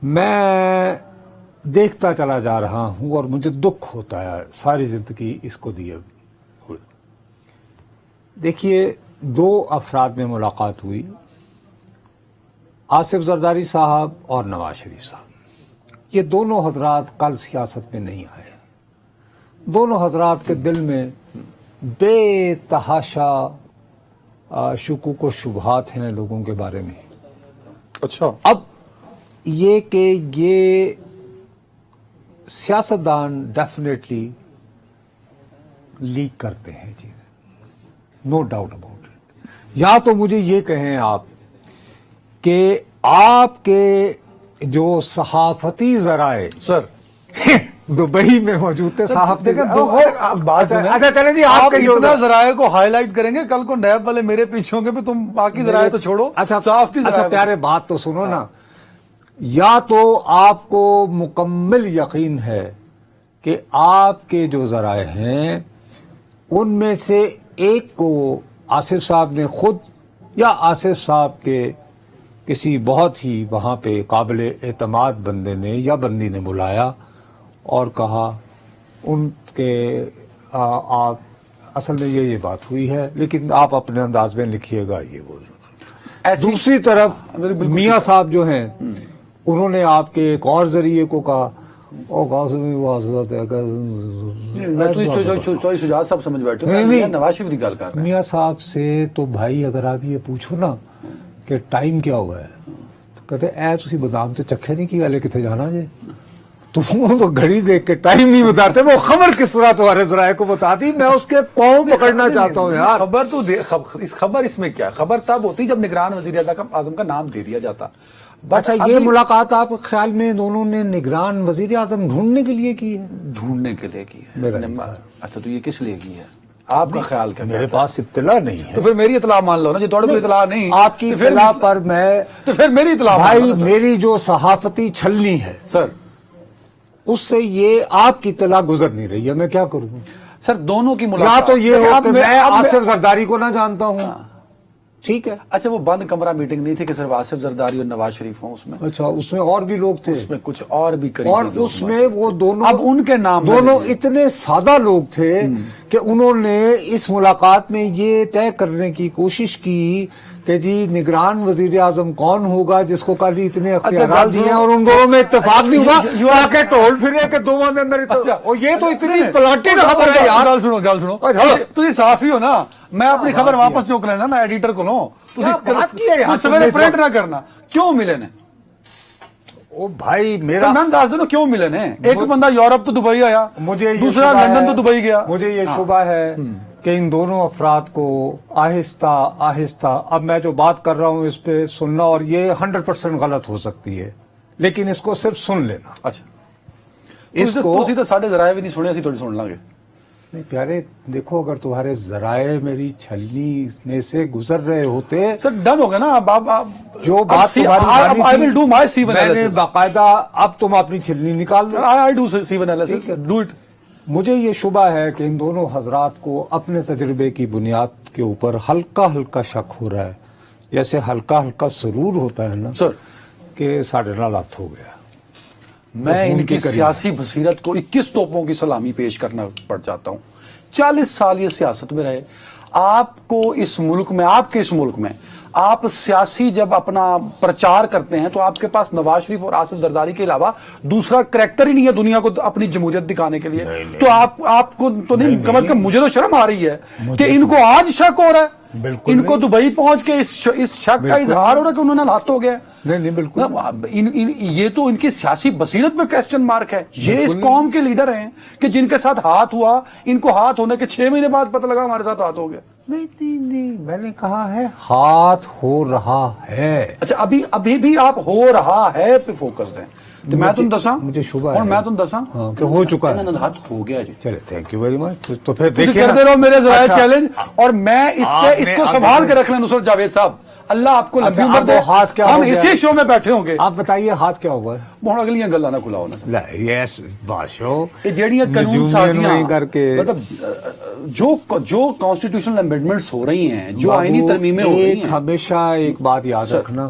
میں دیکھتا چلا جا رہا ہوں اور مجھے دکھ ہوتا ہے ساری زندگی اس کو دیے ہوئے. دیکھیے، دو افراد میں ملاقات ہوئی، آصف زرداری صاحب اور نواز شریف صاحب. یہ دونوں حضرات کل سیاست میں نہیں آئے. دونوں حضرات کے دل میں بے تحاشا شکوک و شبہات ہیں لوگوں کے بارے میں. اچھا، اب یہ کہ یہ سیاستدان ڈیفینیٹلی لیک کرتے ہیں چیزیں، نو ڈاؤٹ اباؤٹ اٹ. یا تو مجھے یہ کہیں آپ کہ آپ کے جو صحافتی ذرائع سر دبئی میں موجود تھے صحافتی بات سنیں. اچھا چلیں جی، آپ کے جو اتنا ذرائع کو ہائی لائٹ کریں گے، کل کو نیب والے میرے پیچھے ہوں گے بھی تم باقی ذرائع تو چھوڑو. اچھا صحافتی اچھا ذرائع پیارے بات تو سنو نا. یا تو آپ کو مکمل یقین ہے کہ آپ کے جو ذرائع ہیں ان میں سے ایک کو آصف صاحب نے خود یا آصف صاحب کے کسی بہت ہی وہاں پہ قابل اعتماد بندے نے یا بندی نے بلایا اور کہا ان کے آپ اصل میں یہ بات ہوئی ہے، لیکن آپ اپنے انداز میں لکھیے گا یہ وہ. دوسری طرف میاں صاحب جو ہیں انہوں نے آپ کے ایک اور ذریعے کو کہا شجاعت صاحب سمجھ بیٹھے نواز شریف کی گل کر رہے ہیں. میاں صاحب سے تو بھائی اگر آپ یہ پوچھو نا کہ ٹائم کیا ہوا ہے تو کہتے اے تسی بادام تے چکھے نہیں کی گل کتنے جانا جے. تو وہ تو گھڑی دیکھ کے ٹائم نہیں بتاتے، وہ خبر کس طرح تمہارے ذرائع کو بتا دی. میں اس کے پاؤں پکڑنا چاہتا ہوں یار. خبر تو خبر اس میں کیا، خبر تب ہوتی جب نگران وزیر اعظم کا نام دے دیا جاتا. اچھا، یہ ملاقات آپ کے خیال میں دونوں نے نگران وزیر اعظم ڈھونڈنے کے لیے کی ہے؟ ڈھونڈنے کے لیے کی ہے. اچھا، تو یہ کس لیے کی ہے آپ کا خیال کیا؟ میرے پاس اطلاع نہیں ہے. تو پھر میری اطلاع مان لو نا. جو تھوڑے کو اطلاع نہیں، آپ کی اطلاع پر میں تو پھر میری اطلاع بھائی میری جو صحافتی چھلنی ہے سر، اس سے یہ آپ کی اطلاع گزر نہیں رہی ہے. میں کیا کروں سر؟ دونوں کی یا ملاقات تو یہ ہو کہ میں آصف زرداری کو نہ جانتا ہوں، ٹھیک ہے. اچھا، وہ بند کمرہ میٹنگ نہیں تھی کہ صرف آصف زرداری اور نواز شریف ہوں اس میں؟ اچھا، اس میں اور بھی لوگ تھے، اس میں کچھ اور بھی قریبی اور لوگ اس میں وہ دونوں اب ان کے نام دونوں اتنے سادہ لوگ تھے کہ انہوں نے اس ملاقات میں یہ طے کرنے کی کوشش کی کہ جی نگران وزیر اعظم کون ہوگا جس کو کل اتنے اختیارات دیے ہیں، اور ان دونوں میں اتفاق نہیں ہوا. آ کے ٹول پھرے کہ دونوں کے اندر اور یہ تو اتنی پلانٹڈ خبر ہے یار. گل سنو. تو یہ صحافی ہو نا، میں اپنی خبر واپس چوک لینا نا، ایڈیٹر کو لو. سویرے پرنٹ نہ کرنا. کیوں ملے نے؟ او بھائی میرا میں دس دوں کیوں ملے نے. ایک بندہ یورپ تو دبئی آیا، دوسرا لندن تو دبئی گیا. مجھے یہ شبہ ہے کہ ان دونوں افراد کو آہستہ آہستہ، اب میں جو بات کر رہا ہوں اس پہ سننا، اور یہ 100% غلط ہو سکتی ہے لیکن اس کو صرف سن لینا. اچھا، اس کو تو ساڈے ذرائع بھی نہیں سنے، اسی تھوڑی سن لیں گے. نہیں پیارے دیکھو، اگر تمہارے ذرائع میری چھلنی میں سے گزر رہے ہوتے سر ڈن ہو گیا نا. اب جو بات I will do my C1 میں نے analysis. باقاعدہ اب تم اپنی چھلنی نکال دو. I do C1 analysis. Do it. مجھے یہ شبہ ہے کہ ان دونوں حضرات کو اپنے تجربے کی بنیاد کے اوپر ہلکا ہلکا شک ہو رہا ہے، جیسے ہلکا ہلکا سرور ہوتا ہے نا سر کہ ساڑھے نال ہاتھ ہو گیا. میں ان کی سیاسی بصیرت کو 21 توپوں کی سلامی پیش کرنا پڑ جاتا ہوں. 40 سال یہ سیاست میں رہے. آپ کو اس ملک میں، آپ کے اس ملک میں آپ سیاسی جب اپنا پرچار کرتے ہیں تو آپ کے پاس نواز شریف اور آصف زرداری کے علاوہ دوسرا کریکٹر ہی نہیں ہے دنیا کو اپنی جمہوریت دکھانے کے لیے. تو آپ کو تو نہیں، کم از کم مجھے تو شرم آ رہی ہے کہ ان کو آج شک ہو رہا ہے. ان کو دبئی پہنچ کے اس شک کا اظہار ہو رہا ہے کہ انہوں نے ہاتھ ہو گیا. نہیں بالکل، یہ تو ان کی سیاسی بصیرت میں کوسچن مارک ہے. یہ اس قوم کے لیڈر ہیں کہ جن کے ساتھ ہاتھ ہوا، ان کو ہاتھ ہونے کے 6 مہینے بعد پتہ لگا ہمارے ساتھ ہاتھ ہو گیا. نہیں میں نے کہا ہے ہاتھ ہو رہا ہے. اچھا، ابھی بھی آپ ہو رہا ہے پہ فوکسڈ ہیں. تو میں تم دساں، مجھے شبہ اور میں تم دساں کہ ہو چکا ہے، ہاتھ ہو گیا جی. چلے تھینک یو ویری مچ. تو پھر کرتے رہو میرے ذرائع چیلنج، اور میں اس کو سنبھال کے رکھ لیں. نصرت جاوید صاحب، اللہ آپ کو لمبی عمر دے. ہم اسی شو میں بیٹھے ہوں گے. آپ بتائیے ہاتھ کیا ہوا ہے؟ ہوں اگلیاں گلاں نہ کھلاؤ نا. یس بادشاہ، یہ جیڑیاں قانون سازیاں کر کے، مطلب جو کانسٹیٹیوشنل امینڈمنٹس ہو رہی ہیں، جو آئینی ترمیمیں ہو رہی ہیں، ہمیشہ ایک بات یاد رکھنا،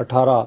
18